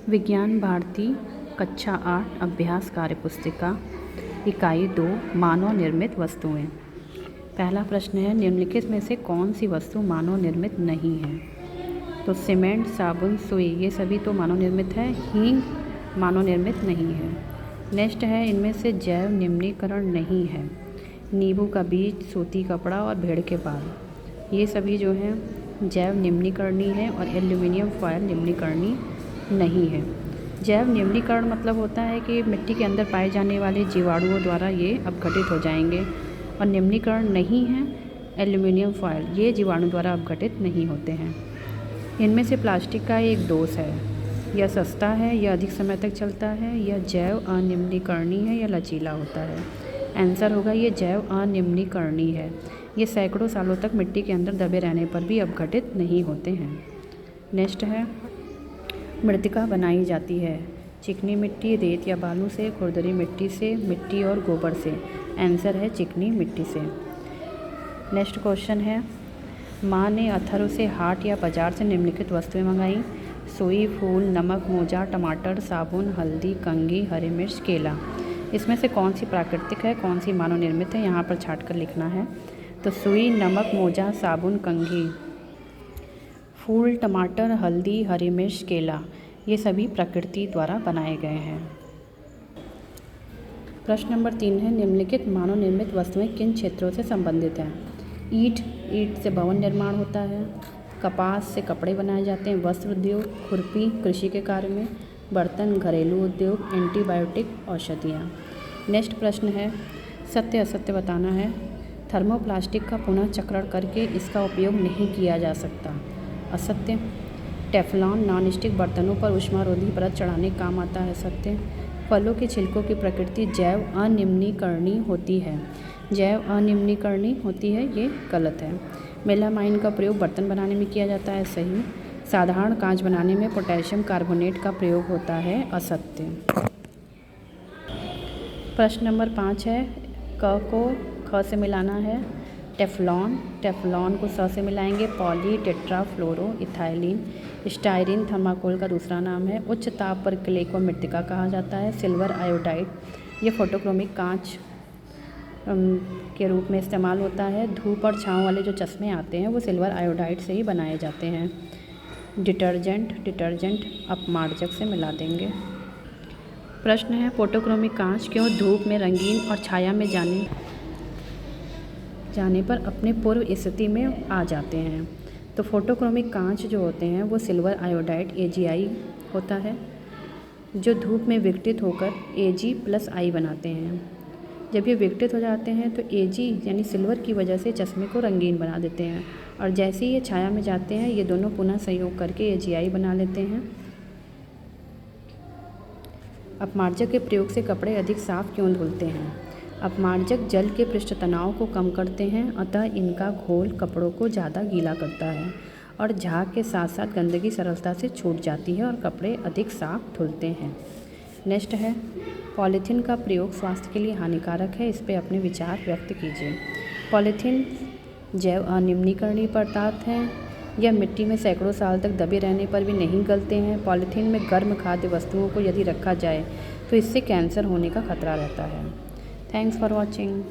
विज्ञान भारती कक्षा 8 अभ्यास कार्य पुस्तिका इकाई 2 मानव निर्मित वस्तुएं। पहला प्रश्न है, निम्नलिखित में से कौन सी वस्तु मानव निर्मित नहीं है? तो सीमेंट, साबुन, सुई ये सभी तो मानव निर्मित है। हींग मानव निर्मित नहीं है। नेक्स्ट है, इनमें से जैव निम्नीकरण नहीं है। नींबू का बीज, सूती कपड़ा और भेड़ के बाल ये सभी जो हैं जैव निम्नीकरणीय है और एल्यूमिनियम फॉयल निम्नीकरणीय नहीं है। जैव निम्नीकरण मतलब होता है कि मिट्टी के अंदर पाए जाने वाले जीवाणुओं द्वारा ये अपघटित हो जाएंगे, और निम्नीकरण नहीं है एल्यूमिनियम फॉयल, ये जीवाणु द्वारा अपघटित नहीं होते हैं। इनमें से प्लास्टिक का एक दोष है, यह सस्ता है, यह अधिक समय तक चलता है, यह जैव अनिम्नीकरणीय है या लचीला होता है। आंसर होगा ये जैव अनिम्नीकरणीय है। ये सैकड़ों सालों तक मिट्टी के अंदर दबे रहने पर भी अपघटित नहीं होते हैं। नेक्स्ट है, मृतिका बनाई जाती है चिकनी मिट्टी, रेत या बालू से, खुरदरी मिट्टी से, मिट्टी और गोबर से। आंसर है चिकनी मिट्टी से। नेक्स्ट क्वेश्चन है, माँ ने अथर्व से हाट या बाजार से निम्नलिखित वस्तुएं मंगाई। सुई, फूल, नमक, मोजा, टमाटर, साबुन, हल्दी, कंघी, हरी मिर्च, केला। इसमें से कौन सी प्राकृतिक है, कौन सी मानव निर्मित है, यहाँ पर छाट कर लिखना है। तो सुई, नमक, मोजा, साबुन, कंघी, फूल, टमाटर, हल्दी, हरी मिर्च, केला ये सभी प्रकृति द्वारा बनाए गए हैं। प्रश्न नंबर 3 है, निम्नलिखित मानव निर्मित वस्तुएं किन क्षेत्रों से संबंधित हैं? ईंट से भवन निर्माण होता है। कपास से कपड़े बनाए जाते हैं। वस्त्र उद्योग, खुरपी कृषि के कार्य में, बर्तन घरेलू उद्योग, एंटीबायोटिक औषधियाँ। नेक्स्ट प्रश्न है, सत्य असत्य बताना है। थर्मोप्लास्टिक का पुनः चक्रण करके इसका उपयोग नहीं किया जा सकता। असत्य। टेफ्लॉन नॉनस्टिक बर्तनों पर ऊष्मारोधी परत चढ़ाने काम आता है। सत्य। फलों के छिलकों की प्रकृति जैव अनिम्नीकरणीय होती है। जैव अनिम्नीकरणीय होती है, ये गलत है। मेलामाइन का प्रयोग बर्तन बनाने में किया जाता है। सही। साधारण कांच बनाने में पोटेशियम कार्बोनेट का प्रयोग होता है। असत्य। प्रश्न नंबर 5 है, क को ख से मिलाना है। टेफ्लॉन को स से मिलाएंगे। Poly tetrafluoro ethylene styrene thermocol का दूसरा नाम है। उच्च ताप पर क्ले को मृतिका कहा जाता है। सिल्वर आयोडाइड ये फोटोक्रोमिक कांच के रूप में इस्तेमाल होता है। धूप और छाँव वाले जो चश्मे आते हैं वो सिल्वर आयोडाइड से ही बनाए जाते हैं। डिटर्जेंट अपमार्जक से मिला देंगे। प्रश्न है, फोटोक्रोमिक कांच क्यों धूप में रंगीन और छाया में जाने पर अपने पूर्व स्थिति में आ जाते हैं? तो फोटोक्रोमिक कांच जो होते हैं वो सिल्वर आयोडाइड AgI होता है, जो धूप में विघटित होकर Ag+I बनाते हैं। जब ये विघटित हो जाते हैं तो Ag यानी सिल्वर की वजह से चश्मे को रंगीन बना देते हैं, और जैसे ही ये छाया में जाते हैं ये दोनों पुनः संयोग करके AgI बना लेते हैं। अपमार्जक के प्रयोग से कपड़े अधिक साफ क्यों धुलते हैं? अपमार्जक जल के पृष्ठ तनाव को कम करते हैं, अतः इनका घोल कपड़ों को ज़्यादा गीला करता है और झाग के साथ साथ गंदगी सरलता से छूट जाती है और कपड़े अधिक साफ धुलते हैं। नेक्स्ट है, पॉलीथीन का प्रयोग स्वास्थ्य के लिए हानिकारक है, इस पर अपने विचार व्यक्त कीजिए। पॉलीथीन जैव अनिम्नीकरणीय पदार्थ हैं। यह मिट्टी में सैकड़ों साल तक दबे रहने पर भी नहीं गलते हैं। पॉलीथीन में गर्म खाद्य वस्तुओं को यदि रखा जाए तो इससे कैंसर होने का खतरा रहता है। Thanks for watching.